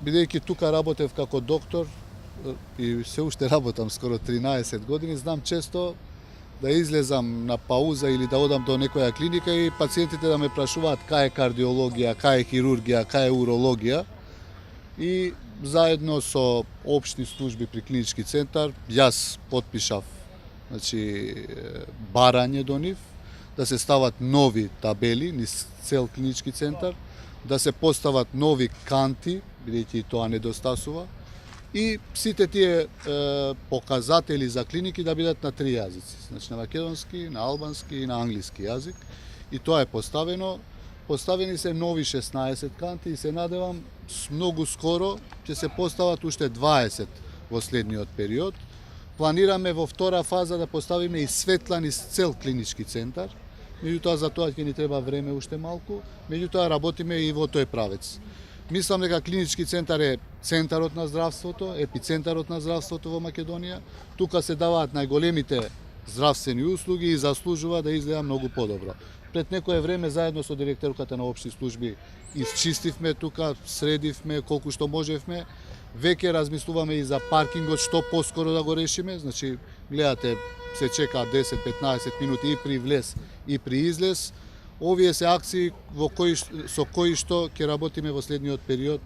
бидејќи тука работев како доктор и се уште работам скоро 13 години, знам често да излезам на пауза или да одам до некоја клиника и пациентите да ме прашуваат кај е кардиологија, кај е хирургија, кај е урологија. И заедно со општи служби при клинички центар, јас потпишав барање до нив, да се стават нови табели низ цел клинички центар, да се постават нови канти, бидејќи тоа недостасува, и сите тие показатели за клиники да бидат на 3 јазици, на македонски, на албански и на англиски јазик. И тоа е поставено. Поставени се нови 16 канти и се надевам многу скоро ќе се постават уште 20 во следниот период. Планираме во втора фаза да поставиме и светла низ цел клинички центар. Меѓутоа за тоа ќе ни треба време уште малку, меѓутоа работиме и во тој правец. Мислам дека клинички центар е центарот на здравството, епицентарот на здравството во Македонија. Тука се даваат најголемите здравствени услуги и заслужува да изгледа многу подобро. Пред некое време заедно со директорката на општи служби исчистивме тука, средивме колку што можевме. Веќе размислуваме и за паркингот што поскоро да го решиме. Гледате, се чека 10-15 минути и при влез и при излез. Овие се акции со кои што ќе работиме во следниот период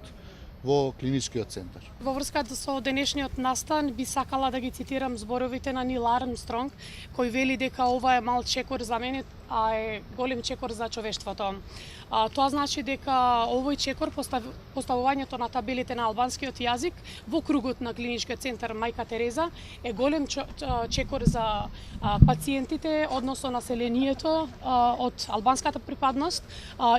во клиничкиот центар. Во врска со денешниот настан би сакала да ги цитирам зборовите на Нил Армстронг, кој вели дека ова е мал чекор за мене, а е голем чекор за човештвото. Тоа значи дека овој чекор, поставувањето на табелите на албанскиот јазик во кругот на клиничкиот центар Мајка Тереза е голем чекор за пациентите, односно населението од албанската припадност,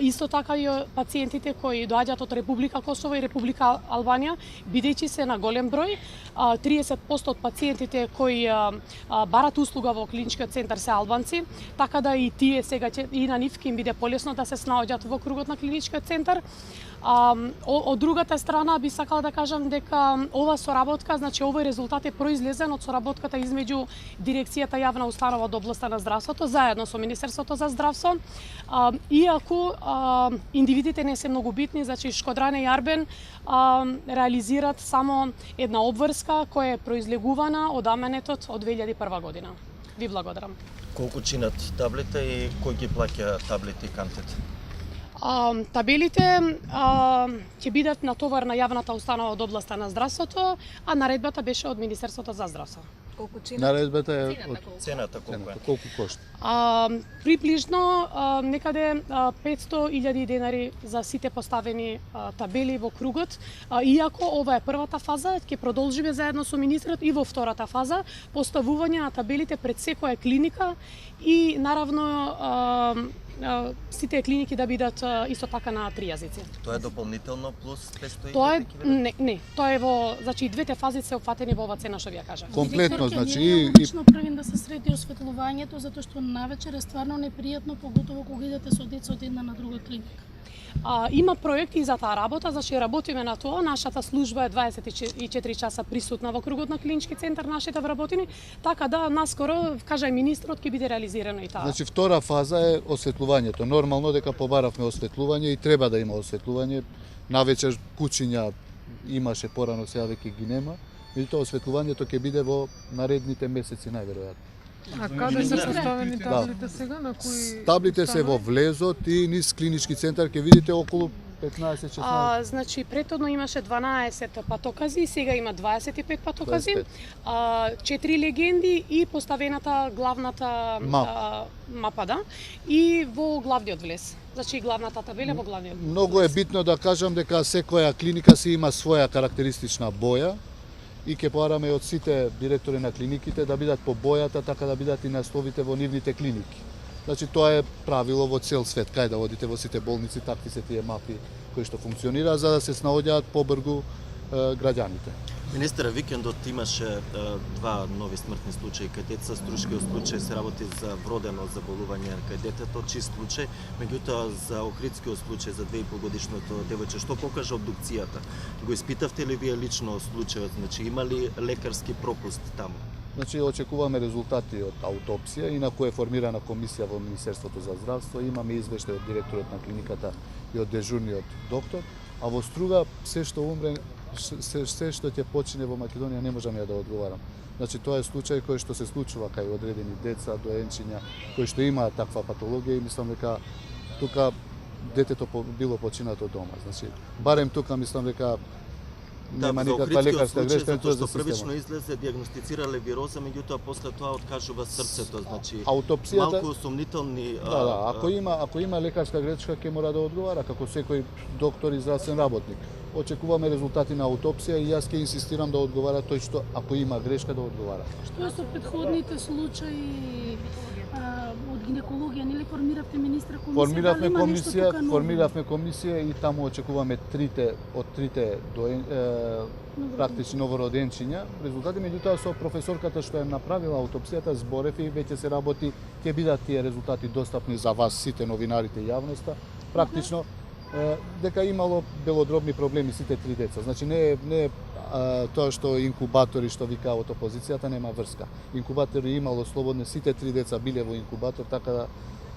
исто така и пациентите кои доаѓаат од Република Косово и Република Албанија, бидејќи се на голем број. 30% од пациентите кои барат услуга во клиничкиот центар се албанци, така да и тие сега и на нив ќе им биде полесно да се снаоѓаат во кругот на клиничкиот центар. Од другата страна би сакала да кажам дека ова соработка, значи овој резултат е произлезен од соработката измеѓу дирекцијата јавна установа од областа на здравството заедно со Министерството за здравство. Иако индивидите не се многу битни, значи Шкодране и Арбен реализират само една обврска која е произлегувана од аменетот од 2001 година. Ви благодарам. Колку чинат таблите и кој ги плаќа таблите и кантите? Табелите ќе бидат на товар на јавната установа од областа на здравството, а наредбата беше од Министерството за здравство. Колку чинат? Наредбата е од Цената колку е? Колку кошта? Приближно некаде 500.000 денари за сите поставени табели во кругот. Иако ова е првата фаза, ќе продолжиме заедно со министрот и во втората фаза поставување на табелите пред секоја клиника и наравно сите клиники да бидат исто така на 3 јазици. Тоа е дополнително плюс 500.000? Тоа е не, тоа е во, значи двете фази се опфатени во ова цена што ви ја кажав. Комплетно, значи и лично правим да се среди осветлувањето затоа што навечер е стварно непријатно, поготово кога идете со деца од една на друга клиника. Има проекти за таа работа, значи работиме на тоа. Нашата служба е 24 часа присутна во кругот на клинички центар, нашите вработени, така да наскоро, кажа и министрот, ќе биде реализирано и таа. Значи втора фаза е осветлувањето. Нормално дека побаравме осветлување и треба да има осветлување. Навечер кучиња имаше порано, сега веќе ги нема. Меѓутоа осветлувањето ќе биде во наредните месеци најверојатно. А каде се поставени таблите сега? На кои таблите се во влезот и низ клинички центар ќе видите околу 15-16. Значи претhodно имаше 12 патокази, сега има 25 патокази, 4 легенди и поставената главната мапа, да, и во главниот влез. Значи главната табела во главниот влез. Многу е битно да кажам дека секоја клиника си има своја карактеристична боја и ќе поараме од сите директори на клиниките да бидат по бојата, така да бидат и насловите во нивните клиники. Значи тоа е правило во цел свет, кај да одите во сите болници, такви се тие мапи кои што функционираат за да се снаоѓаат побрзо граѓаните. Министре, викендот имаше два нови смртни случаи кај деца. Струшкиот случај се работи за вродено заболување кај детето, чист случај, меѓутоа за Охридскиот случај за 2,5 годишното девојче, што покажа обдукцијата? Го испитавте ли вие лично случајот? Значи има ли лекарски пропуст таму? Значи очекуваме резултати од аутопсија, инаку е формирана комисија во Министерството за здравство, имаме извештај од директорот на клиниката и од дежурниот доктор, а во Струга се што умре, се што ќе почине во Македонија не можам ја да одговарам. Значи тоа е случај кој што се случува кај одредени деца, доенчиња, кои што имаат таква патологија и мислам дека тука детето било починато дома. Значи барем тука мислам дека нема никаква лекарска грешка, затоа што за системот. првично излезе диагностицирале вироза, меѓутоа после тоа откажува срцето, значи Аутопсијата, малку сумнителни. да, ако има лекарска грешка ќе мора да одговара како секој доктор и здравствен работник. Очекуваме резултати на аутопсија и јас ќе инсистирам да одговара тој што ако има грешка да одговара. Што е со претходните случаи од гинекологија, нели формиравте министра комисија? Формиравме комисија и таму очекуваме од трите практични новороденчиња резултати, меѓутоа со професорката што е направила аутопсијата зборев и веќе се работи, ќе бидат тие резултати достапни за вас сите новинарите и јавноста. Практично дека имало белодробни проблеми сите три деца. Значи не е тоа што инкубатори што викаат опозицијата нема врска. Инкубатори имало слободно, сите три деца биле во инкубатор, така да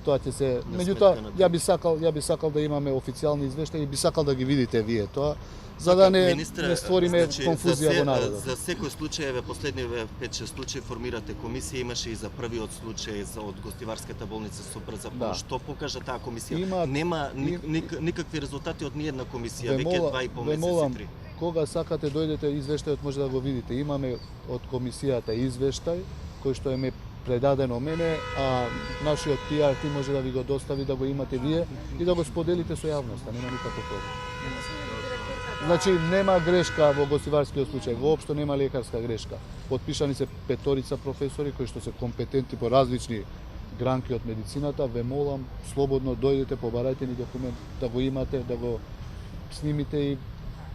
тоа ќе се. Меѓутоа ја би сакал да имаме официјални извештаи и би сакал да ги видите вие тоа, за да не створиме конфузија во народот. За секој случај, еве последниве 5-6 случаи формирате комисија, имаше и за првиот случај од гостиварската болница со брза помош. Што покажа таа комисија? Нема никакви резултати од ниедна комисија, веќе 2,5 месеци. Кога сакате дојдете, извештајот може да го видите. Имаме од комисијата извештај кој што е ме предадено мене, а нашиот PR тим може да ви го достави, да го имате вие и да го споделите со јавноста. Нема никаков проблем. Значи нема грешка во гостиварскиот случај, воопшто нема лекарска грешка. Потпишани се 5 професори кои што се компетентни по различни гранки од медицината. Ве молам, слободно дојдете, побарајте ни документ, да го имате, да го снимите и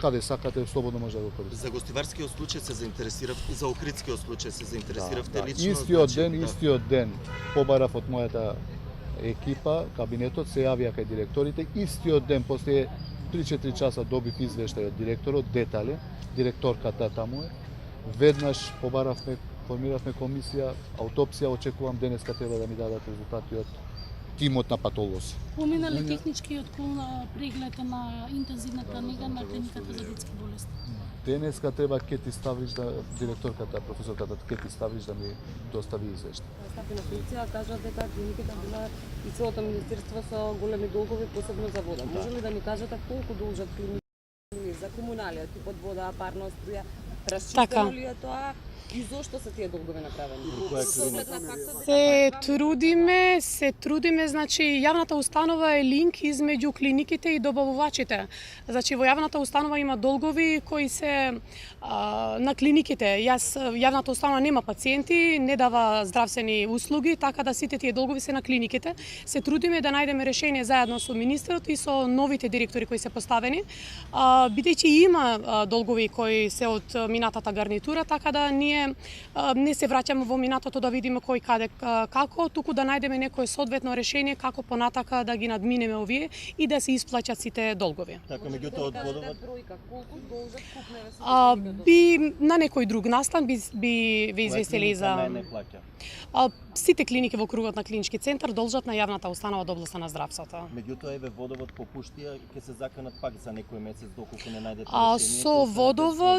каде сакате, слободно може да го користите. За гостиварскиот случај се заинтересирав и за охридскиот случај се заинтересиравте лично. Истиот ден побарав од мојата екипа, кабинетот, се јавија кај директорите, истиот ден после 3-4 часа добив извештај од директорот, детален, директорката таму е. Веднаш побаравме, формиравме комисија, аутопсија, очекувам денеска треба да ми дадат резултати од тимот на патолози. Поминали техничкиот преглед на интензивната нега на клиниката за детски болести. Денеска треба Кети Ставрич, директорката, професорката Кети Ставрич да ми достави извештај. Стапи на полиција кажат дека клиниката била и целото министерство со големи долгови, посебно за вода. Може ли да ни кажете колку должат клиниките за комуналија, типот вода, парна струја, расчистено ли е тоа? И зошто се тие долгови направени? Се трудиме, значи јавната установа е линк измеѓу клиниките и добавувачите. Значи во јавната установа има долгови кои се на клиниките. Јавната установа нема пациенти, не дава здравствени услуги, така да сите тие долгови се на клиниките. Се трудиме да најдеме решение заедно со министерот и со новите директори кои се поставени, бидејќи има долгови кои се од минатата гарнитура, така да ние не се враќаме во минатото да видиме кој каде како, туку да најдеме некое соодветно решение како понатака да ги надминеме овие и да се исплаќат сите долгови. Така, меѓутоа одборот колку должат купневе би на некој друг настан би ве известили за сите клиники во кругот на клинички центар должат на јавната установа од областа на здравството. Меѓутоа еве водовод по Пуштија ќе се заканат пак за некој месец доколку не најдете решение.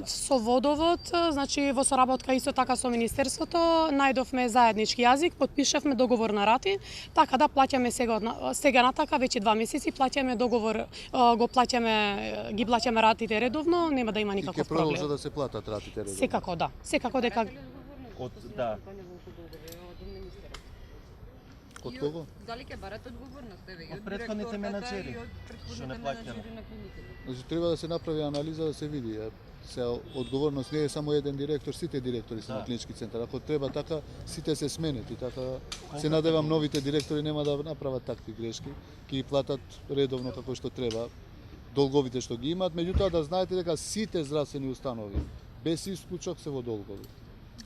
Со водовод, значи во соработка исто така со министерството, најдовме заеднички јазик, потпишавме договор на рати, така да плаќаме сега натака веќе 2 месеци плаќаме договор, ги плаќаме ратите редовно, нема да има никаков проблем. И ќе продолжат да се платат ратите редовно. Секако да. Секако дека Од кого? Дали ќе барате одговорност од претходните менаџери што не плаќаме? Значи треба да се направи анализа да се види. Се одговорност не е само еден директор, сите директори се на клинички центар. Ако треба така, сите се сменети, така се надевам новите директори нема да направат такви грешки, ќе ги платат редовно како што треба долговите што ги имаат, меѓутоа да знаете дека сите здравствени установи без исклучок се во долгови.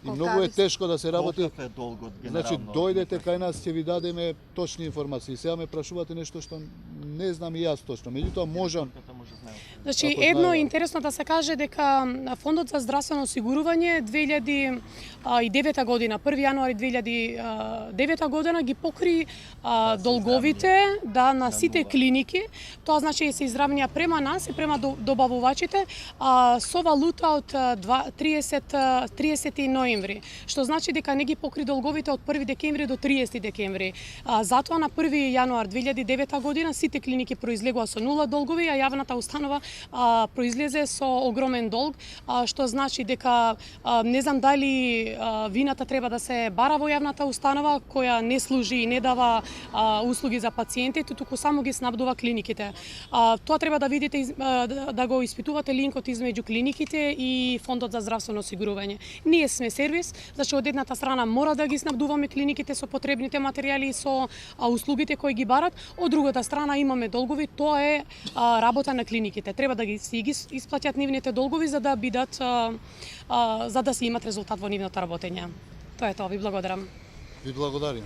И многу е тешко да се работи. Колкав е долгот генерално? Значи дојдете кај нас ќе ви дадеме точни информации. Сега ме прашувате нешто што не знам и јас точно. Меѓутоа можам може знаел. Значи, Ако едно знаеме. интересно да се каже дека Фондот за здравствено осигурување 2009 година, 1 јануари 2009 година ги покри долговите на сите клиники. Тоа значи се изравнија према нас и према добавувачите со валута од 30 ноември, што значи дека не ги покри долговите од 1 декември до 30 декември. Затоа на 1 јануар 2009 година сите клиники произлегува со нула долгови, а јавната установа произлезе со огромен долг, што значи дека не знам дали вината треба да се бара во јавната установа која не служи и не дава услуги за пациентите, туку само ги снабдува клиниките. Тоа треба да видите, да го испитувате линкот измеѓу клиниките и Фондот за здравствено осигурување. Ние сме сервис, значи од едната страна мора да ги снабдуваме клиниките со потребните материјали и со услугите кои ги барат, од другата страна имаме долгови, тоа е работа на клиниките. Треба да ги исплатят нивните долгови за да бидат за да се имат резултат во нивното работење. Тоа е тоа, ви благодарам. Ви благодарим.